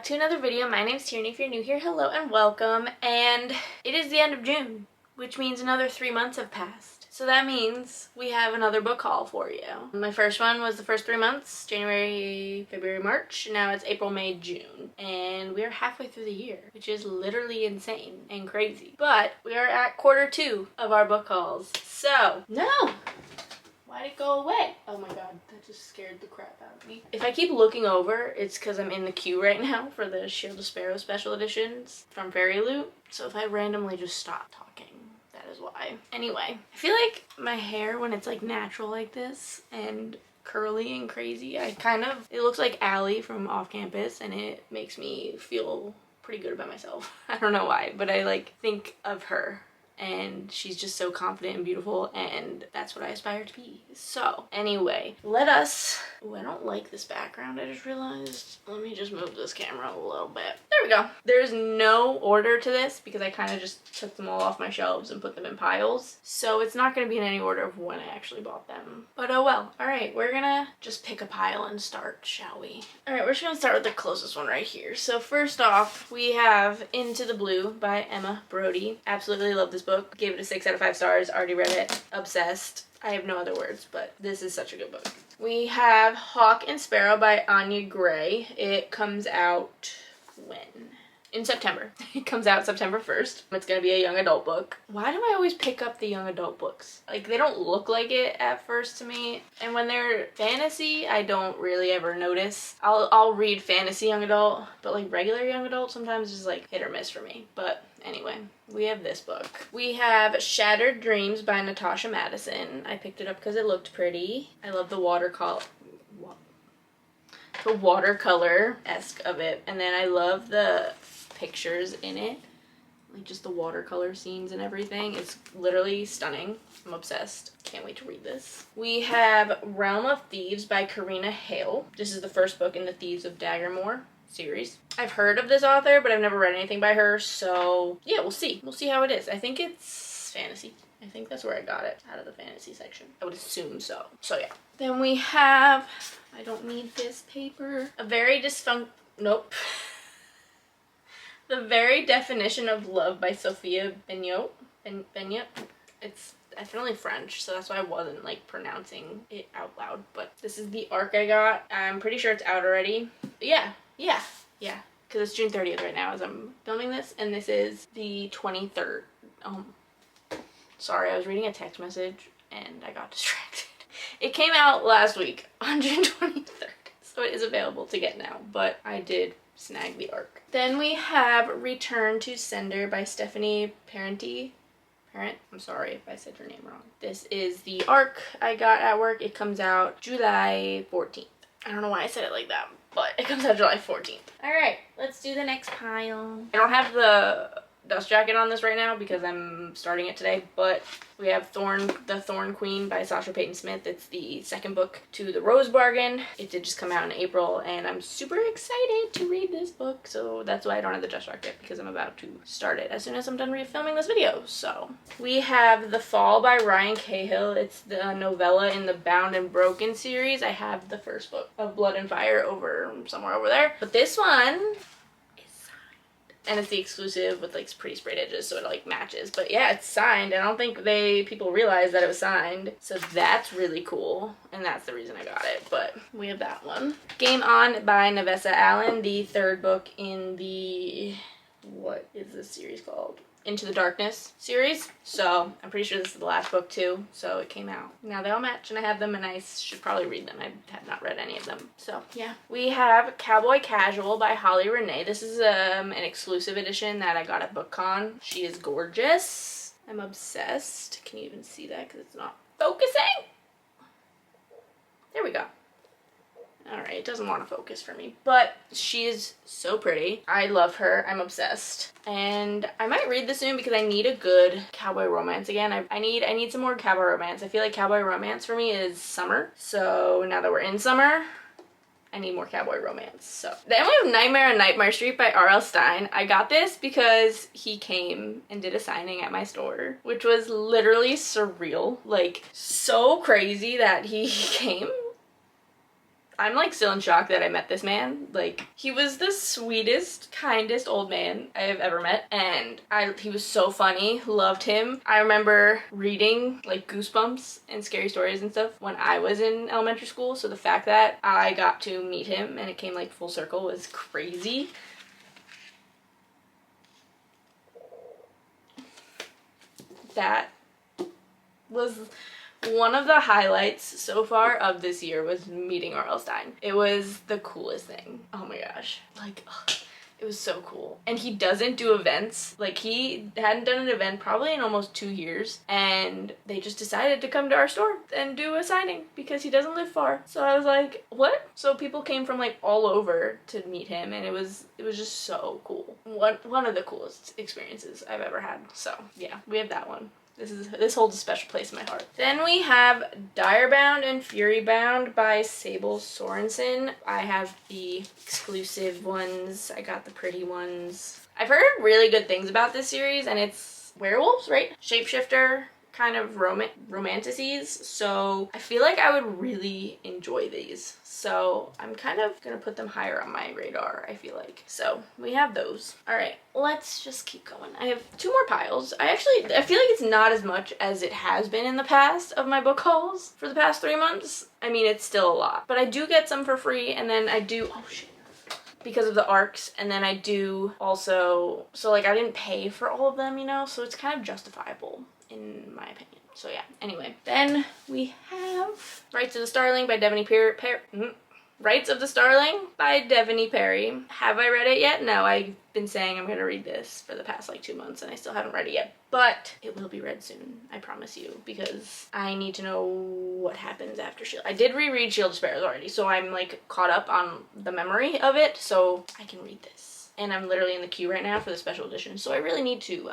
back to another video. My name's Tierney. If you're new here, hello and welcome. And it is the end of June, which means another 3 months have passed. So that means we have another book haul for you. My first one was the first 3 months, January, February, March. Now it's April, May, June. And we are halfway through the year, which is literally insane and crazy. But we are at quarter 2 of our book hauls. So, no! Why'd it go away? Oh my god, that just scared the crap out of me. If I keep looking over, it's because I'm in the queue right now for the Shield of Sparrow special editions from Fairy Loot. So if I randomly just stop talking, that is why. Anyway, I feel like my hair, when it's like natural like this and curly and crazy, it looks like Allie from Off Campus, and it makes me feel pretty good about myself. I don't know why, but I like think of her. And she's just so confident and beautiful, and that's what I aspire to be. So anyway, let us... Oh, I don't like this background, I just realized. Let me just move this camera a little bit. There we go. There's no order to this because I kind of just took them all off my shelves and put them in piles. So it's not going to be in any order of when I actually bought them. But oh well. Alright, we're gonna just pick a pile and start, shall we? Alright, we're just gonna start with the closest one right here. So first off, we have Into the Blue by Emma Brody. Absolutely love this book. Gave it a 6 out of 5 stars. Already read it. Obsessed. I have no other words, but this is such a good book. We have Hawk and Sparrow by Anya Gray. It comes out when? In September. It comes out September 1st. It's gonna be a young adult book. Why do I always pick up the young adult books? Like, they don't look like it at first to me. And when they're fantasy, I don't really ever notice. I'll read fantasy young adult, but like regular young adult sometimes is like hit or miss for me. But anyway, we have this book. We have Shattered Dreams by Natasha Madison. I picked it up because it looked pretty. I love the watercolor-esque of it. And then I love the pictures in it. Like just the watercolor scenes and everything. It's literally stunning. I'm obsessed. Can't wait to read this. We have Realm of Thieves by Karina Hale. This is the first book in the Thieves of Daggermore series. I've heard of this author, but I've never read anything by her, so yeah, we'll see. We'll see how it is. I think it's fantasy. I think that's where I got it, out of the fantasy section. I would assume so. So yeah. Then we have, I don't need this paper, nope. The Very Definition of Love by Sophia Benyot. It's definitely French, so that's why I wasn't like pronouncing it out loud. But this is the arc I got. I'm pretty sure it's out already. But yeah. Because it's June 30th right now as I'm filming this, and this is the 23rd. Sorry, I was reading a text message and I got distracted. It came out last week on June 23rd, so it is available to get now, but I did snag the arc. Then we have Return to Sender by Stephanie Parent. I'm sorry if I said her name wrong. This is the arc I got at work. It comes out July 14th. I don't know why I said it like that, but it comes out July 14th. Alright, let's do the next pile. I don't have the dust jacket on this right now because I'm starting it today, but we have The Thorn Queen by Sasha Payton Smith. It's the second book to The Rose Bargain. It did just come out in April, and I'm super excited to read this book, so that's why I don't have the dust jacket, because I'm about to start it as soon as I'm done filming this video. So we have The Fall by Ryan Cahill. It's the novella in the Bound and Broken series. I have the first book of Blood and Fire somewhere over there, but this one, and it's the exclusive with like pretty sprayed edges, so it like matches. But yeah, it's signed. I don't think people realized that it was signed, so that's really cool, and that's the reason I got it. But we have that one. Game On by Navessa Allen, the third book in the, what is this series called? Into the Darkness series. So I'm pretty sure this is the last book too, so it came out. Now they all match and I have them, and I should probably read them. I have not read any of them, so yeah. We have Cowboy Casual by Holly Renee. This is an exclusive edition that I got at BookCon. She is gorgeous. I'm obsessed. Can you even see that because it's not focusing? There we go. Alright, it doesn't want to focus for me, but she is so pretty. I love her. I'm obsessed. And I might read this soon because I need a good cowboy romance again. I need some more cowboy romance. I feel like cowboy romance for me is summer. So now that we're in summer, I need more cowboy romance. So then we have Nightmare on Nightmare Street by R.L. Stine. I got this because he came and did a signing at my store, which was literally surreal. Like, so crazy that he came. I'm like still in shock that I met this man. Like, he was the sweetest, kindest old man I have ever met, and he was so funny. Loved him. I remember reading like Goosebumps and Scary Stories and stuff when I was in elementary school, so the fact that I got to meet him and it came like full circle was crazy. That was one of the highlights so far of this year, was meeting R.L. Stine. It was the coolest thing. Oh my gosh. Like, ugh, it was so cool. And he doesn't do events. Like, he hadn't done an event probably in almost 2 years, and they just decided to come to our store and do a signing because he doesn't live far. So I was like, what? So people came from like all over to meet him, and it was just so cool. One of the coolest experiences I've ever had. So yeah, we have that one. This holds a special place in my heart. Then we have Direbound and Furybound by Sable Sorensen. I have the exclusive ones. I got the pretty ones. I've heard really good things about this series, and it's werewolves, right? Shapeshifter kind of romanticities, so I feel like I would really enjoy these. So I'm kind of gonna put them higher on my radar, I feel like. So we have those. All right, let's just keep going. I have 2 more piles. I feel like it's not as much as it has been in the past of my book hauls for the past 3 months. I mean, it's still a lot, but I do get some for free, and then I do, oh shit, because of the arcs, and then I do also, so like I didn't pay for all of them, you know, so it's kind of justifiable in my opinion. So yeah, anyway. Then we have Rights of the Starling by Devaney Rights of the Starling by Devaney Perry. Have I read it yet? No, I've been saying I'm gonna read this for the past like 2 months, and I still haven't read it yet. But it will be read soon, I promise you, because I need to know what happens after Shield. I did reread Shield of Sparrows already, so I'm like caught up on the memory of it, so I can read this. And I'm literally in the queue right now for the special edition, so I really need to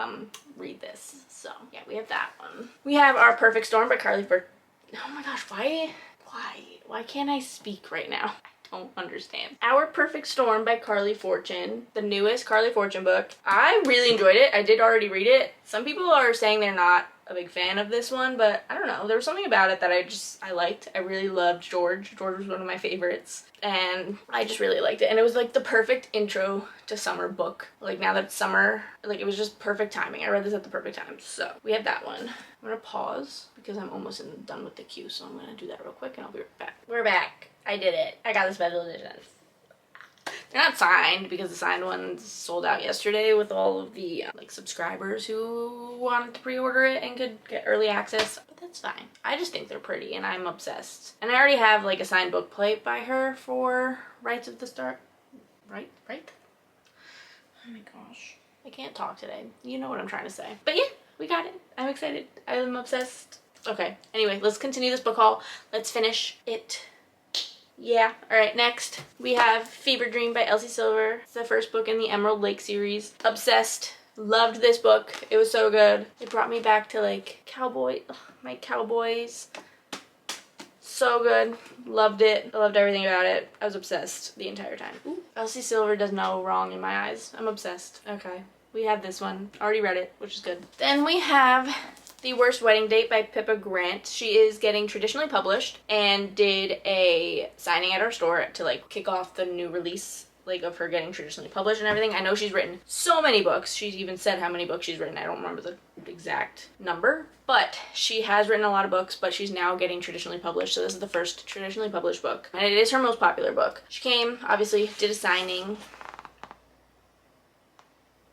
read this. So yeah, we have that one. We have Our Perfect Storm by Carly Oh my gosh, why can't I speak right now? I don't understand. Our Perfect Storm by Carly Fortune, the newest Carly Fortune book. I really enjoyed it. I did already read it. Some people are saying they're not a big fan of this one, but I don't know. There was something about it that I liked. I really loved George. George was one of my favorites, and I just really liked it. And it was like the perfect intro to summer book. Like, now that it's summer, like, it was just perfect timing. I read this at the perfect time. So we have that one. I'm gonna pause because I'm almost done with the queue, so I'm gonna do that real quick and I'll be right back. We're back. I did it. I got the special edition. They're not signed because the signed ones sold out yesterday with all of the like subscribers who wanted to pre-order it and could get early access, but that's fine. I just think they're pretty and I'm obsessed. And I already have like a signed book plate by her for Rights of the Start. Right? Oh my gosh. I can't talk today. You know what I'm trying to say. But yeah, we got it. I'm excited. I'm obsessed. Okay, anyway, let's continue this book haul. Let's finish it. Yeah. Alright, next we have Fever Dream by Elsie Silver. It's the first book in the Emerald Lake series. Obsessed. Loved this book. It was so good. It brought me back to like my cowboys. So good. Loved it. I loved everything about it. I was obsessed the entire time. Ooh. Elsie Silver does no wrong in my eyes. I'm obsessed. Okay. We have this one. Already read it, which is good. Then we have The Worst Wedding Date by Pippa Grant. She is getting traditionally published and did a signing at our store to like kick off the new release like of her getting traditionally published and everything. I know she's written so many books. She's even said how many books she's written. I don't remember the exact number, but she has written a lot of books, but she's now getting traditionally published. So this is the first traditionally published book, and it is her most popular book. She came, obviously, did a signing.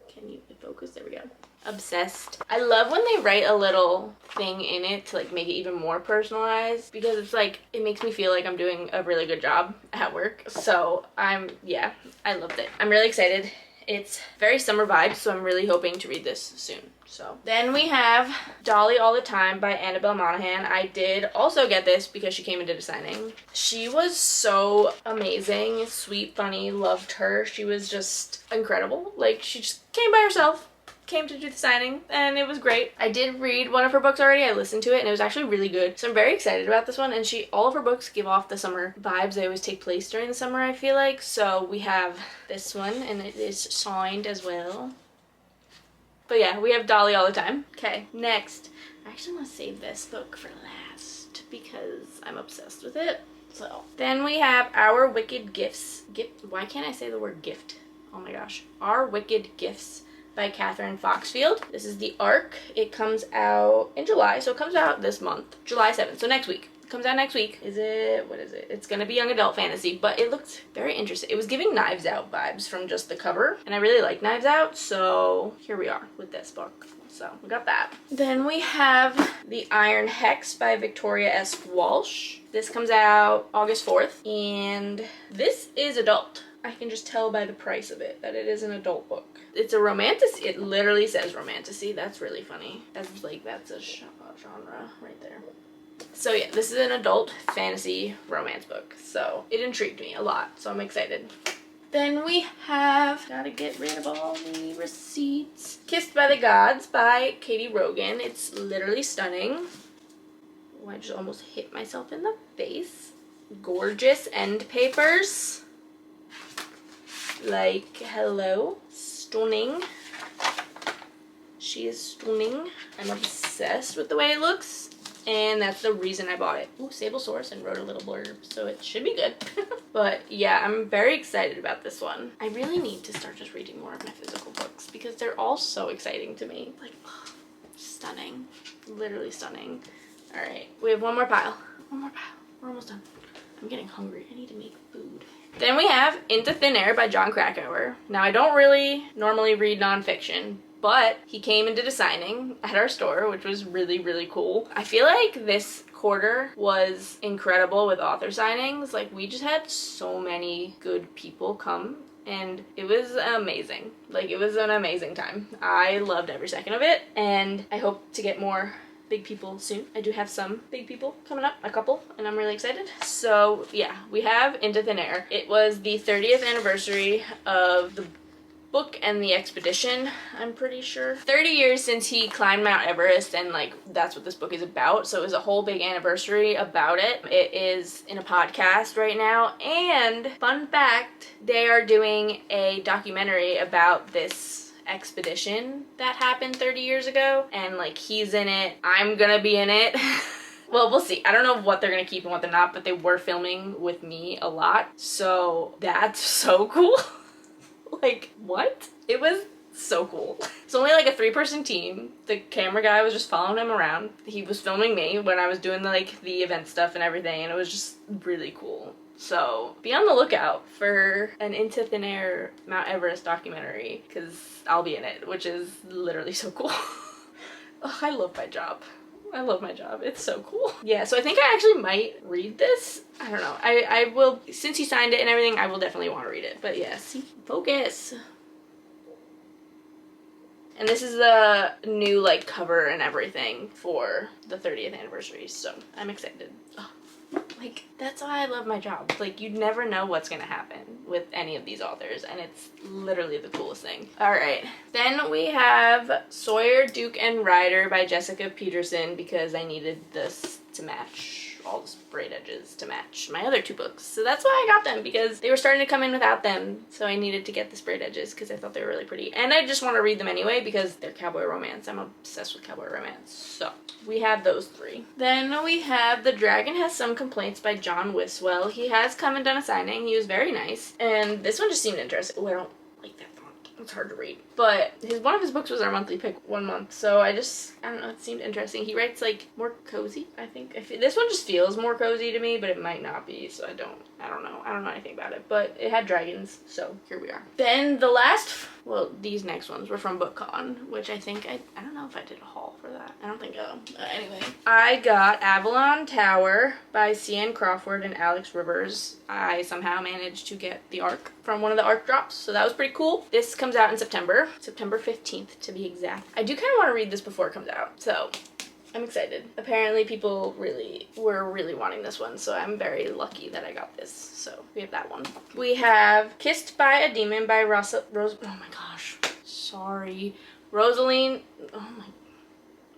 Can you focus? There we go. Obsessed. I love when they write a little thing in it to like make it even more personalized, because it's like it makes me feel like I'm doing a really good job at work. So yeah, I loved it. I'm really excited. It's very summer vibes, so I'm really hoping to read this soon. So then we have Dolly All the Time by Annabelle Monaghan. I did also get this because she came and did a signing. She was so amazing, sweet, funny, loved her. She was just incredible. Like, she just came by herself, came to do the signing, and it was great. I did read one of her books already. I listened to it and it was actually really good, so I'm very excited about this one. And all of her books give off the summer vibes. They always take place during the summer, I feel like. So we have this one, and it is signed as well. But yeah, we have Dolly All the Time. Okay, next. I actually want to save this book for last because I'm obsessed with it. So then we have Our Wicked Gifts. Why can't I say the word gift? Oh my gosh. Our Wicked Gifts by Catherine Foxfield. This is the ARC. It comes out in July, so it comes out this month, July 7th, so next week. It comes out next week. What is it? It's gonna be young adult fantasy, but it looked very interesting. It was giving Knives Out vibes from just the cover, and I really like Knives Out, so here we are with this book. So we got that. Then we have The Iron Hex by Victoria S. Walsh. This comes out August 4th, and this is adult. I can just tell by the price of it that it is an adult book. It's a romantic. It literally says romantasy. That's really funny. That's a genre right there. So yeah, this is an adult fantasy romance book. So it intrigued me a lot. So I'm excited. Then we have, gotta get rid of all the receipts, Kissed by the Gods by Katie Rogan. It's literally stunning. Oh, I just almost hit myself in the face. Gorgeous end papers. Like, hello. Stunning. She is stunning. I'm obsessed with the way it looks. And that's the reason I bought it. Ooh, Sable Source, and wrote a little blurb, so it should be good. But yeah, I'm very excited about this one. I really need to start just reading more of my physical books because they're all so exciting to me. Like, oh, stunning. Literally stunning. All right, we have one more pile. One more pile. We're almost done. I'm getting hungry. I need to make food. Then we have Into Thin Air by Jon Krakauer. Now, I don't really normally read nonfiction, but he came and did a signing at our store, which was really, really cool. I feel like this quarter was incredible with author signings. Like, we just had so many good people come, and it was amazing. Like, it was an amazing time. I loved every second of it, and I hope to get more big people soon. I do have some big people coming up, a couple, and I'm really excited. So yeah, we have Into Thin Air. It was the 30th anniversary of the book and the expedition, I'm pretty sure. 30 years since he climbed Mount Everest, and like that's what this book is about. So it was a whole big anniversary about it. It is in a podcast right now, and fun fact, they are doing a documentary about this expedition that happened 30 years ago, and like he's in it. I'm gonna be in it. Well, we'll see. I don't know what they're gonna keep and what they're not, but they were filming with me a lot, so that's so cool. Like, what? It was so cool. It's only like a 3-person team. The camera guy was just following him around. He was filming me when I was doing the event stuff and everything, and it was just really cool. So be on the lookout for an Into Thin Air Mount Everest documentary, because I'll be in it, which is literally so cool. Oh, I love my job. I love my job. It's so cool. Yeah, so I think I actually might read this. I don't know. I will, since he signed it and everything, I will definitely want to read it. But yeah, see, focus. And this is the new like cover and everything for the 30th anniversary, so I'm excited. Oh. Like, that's why I love my job. Like, you'd never know what's gonna happen with any of these authors, and it's literally the coolest thing. Alright, then we have Sawyer, Duke, and Ryder by Jessica Peterson, because I needed this to match all the sprayed edges to match my other 2 books. So that's why I got them, because they were starting to come in without them, so I needed to get the sprayed edges because I thought they were really pretty. And I just want to read them anyway because they're cowboy romance. I'm obsessed with cowboy romance. So we have those 3. Then we have The Dragon Has Some Complaints by John Wiswell. He has come and done a signing. He was very nice. And this one just seemed interesting. Oh, I don't like that font. It's hard to read. But one of his books was our monthly pick 1 month, so I don't know, it seemed interesting. He writes like more cozy, I think. This one just feels more cozy to me, but it might not be, so I don't know. I don't know anything about it, but it had dragons, so here we are. Then the last, well, these next ones were from BookCon, which I think, I don't know if I did a haul for that. I don't think so. Anyway, I got Avalon Tower by C.N. Crawford and Alex Rivers. I somehow managed to get the ARC from one of the ARC drops, so that was pretty cool. This comes out in September 15th to be exact. I do kind of want to read this before it comes out, so I'm excited. Apparently people were really wanting this one, so I'm very lucky that I got this. So we have that one. We have Kissed by a Demon by oh my gosh, sorry, Rosaline, oh my,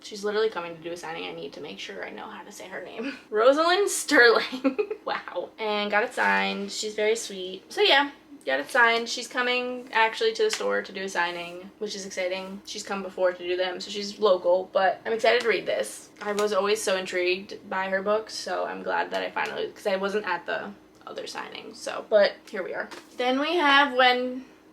she's literally coming to do a signing. I need to make sure I know how to say her name. Rosalind Sterling. Wow. And got it signed. She's very sweet. So yeah, got it signed. She's coming actually to the store to do a signing, which is exciting. She's come before to do them, so she's local, but I'm excited to read this. I was always so intrigued by her books, so I'm glad that I finally, because I wasn't at the other signing, so, but here we are. Then we have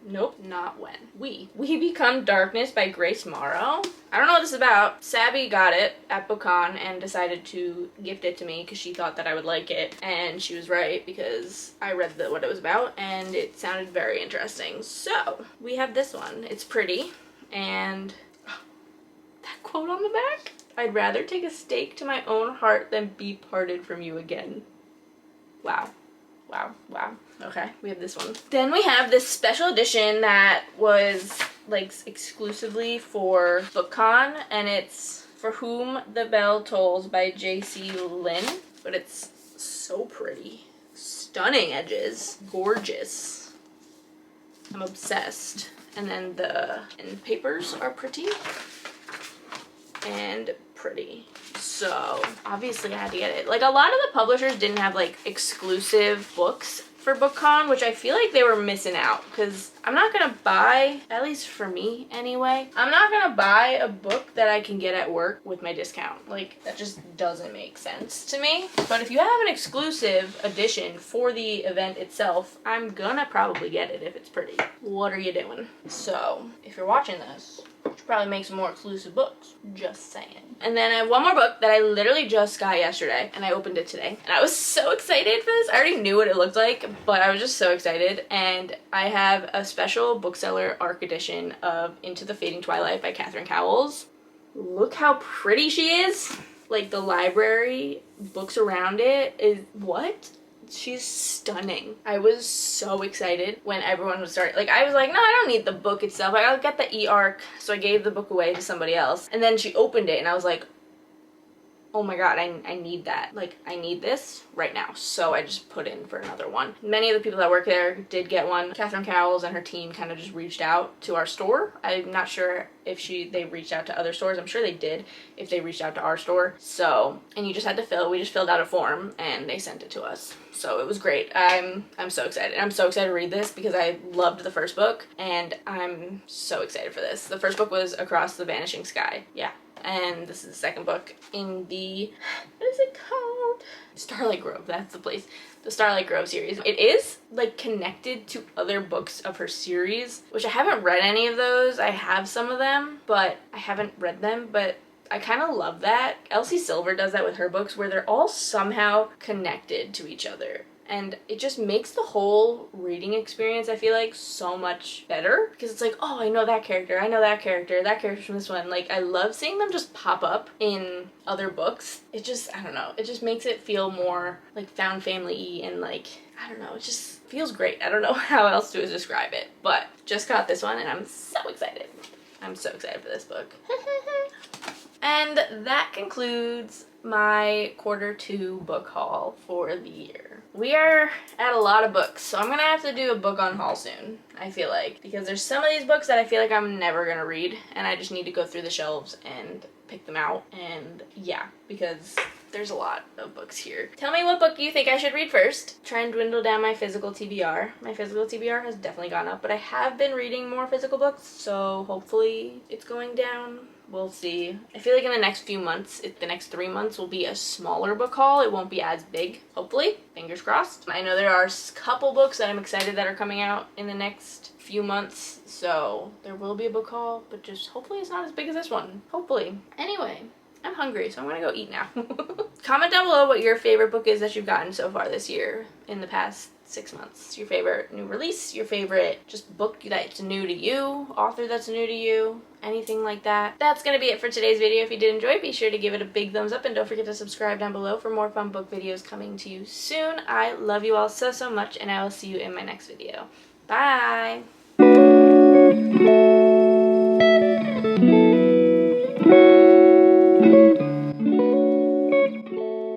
Nope, not when. We Become Darkness by Grace Morrow. I don't know what this is about. Sabby got it at BookCon and decided to gift it to me because she thought that I would like it. And she was right because I read what it was about and it sounded very interesting. So, we have this one. It's pretty. And that quote on the back? I'd rather take a stake to my own heart than be parted from you again. Wow. Wow, wow. Okay, we have this one. Then we have this special edition that was like exclusively for BookCon, and it's For Whom the Bell Tolls by J.C. Lynn. But it's so pretty. Stunning edges. Gorgeous. I'm obsessed. And then the end papers are pretty. And pretty. So obviously I had to get it. Like, a lot of the publishers didn't have like exclusive books for BookCon, which I feel like they were missing out, because I'm not gonna buy, at least for me anyway, I'm not gonna buy a book that I can get at work with my discount. Like, that just doesn't make sense to me. But if you have an exclusive edition for the event itself, I'm gonna probably get it if it's pretty. What are you doing? So if you're watching this, you should probably make some more exclusive books. Just saying. And then I have one more book that I literally just got yesterday, and I opened it today. And I was so excited for this. I already knew what it looked like, but I was just so excited. And I have a special bookseller ARC edition of Into the Fading Twilight by Catherine Cowles. Look how pretty she is. Like, the library, books around it is, what? She's stunning. I was so excited when everyone was starting. Like, I was like, no, I don't need the book itself. Like, I'll get the e-arc. So I gave the book away to somebody else. And then she opened it and I was like, oh my god, I need that. Like, I need this right now. So I just put in for another one. Many of the people that work there did get one. Catherine Cowles and her team kind of just reached out to our store. I'm not sure if they reached out to other stores. I'm sure they did if they reached out to our store. So, and you just had to we just filled out a form and they sent it to us. So it was great. I'm so excited. I'm so excited to read this because I loved the first book and I'm so excited for this. The first book was Across the Vanishing Sky. Yeah. And this is the second book in the, what is it called? Starlight Grove, that's the place. The Starlight Grove series. It is like connected to other books of her series, which I haven't read any of those. I have some of them, but I haven't read them, but I kind of love that. Elsie Silver does that with her books where they're all somehow connected to each other. And it just makes the whole reading experience, I feel like, so much better. Because it's like, oh, I know that character, that character's from this one. Like, I love seeing them just pop up in other books. It just, I don't know, it just makes it feel more, like, found family-y and, like, I don't know, it just feels great. I don't know how else to describe it. But just got this one and I'm so excited. I'm so excited for this book. And that concludes my Q2 book haul for the year. We are at a lot of books, so I'm gonna have to do a book on haul soon, I feel like, because there's some of these books that I feel like I'm never gonna read, and I just need to go through the shelves and pick them out, and yeah, because there's a lot of books here. Tell me what book you think I should read first. Try and dwindle down my physical TBR. My physical TBR has definitely gone up, but I have been reading more physical books, so hopefully it's going down. We'll see. I feel like in the next few months, the next 3 months will be a smaller book haul. It won't be as big, hopefully. Fingers crossed. I know there are a couple books that I'm excited that are coming out in the next few months, so there will be a book haul, but just hopefully it's not as big as this one. Hopefully. Anyway, I'm hungry, so I'm gonna go eat now. Comment down below what your favorite book is that you've gotten so far this year in the past 6 months. Your favorite new release, your favorite just book that's new to you, author that's new to you, anything like that. That's gonna be it for today's video. If you did enjoy, be sure to give it a big thumbs up and don't forget to subscribe down below for more fun book videos coming to you soon. I love you all so much and I will see you in my next video. Bye!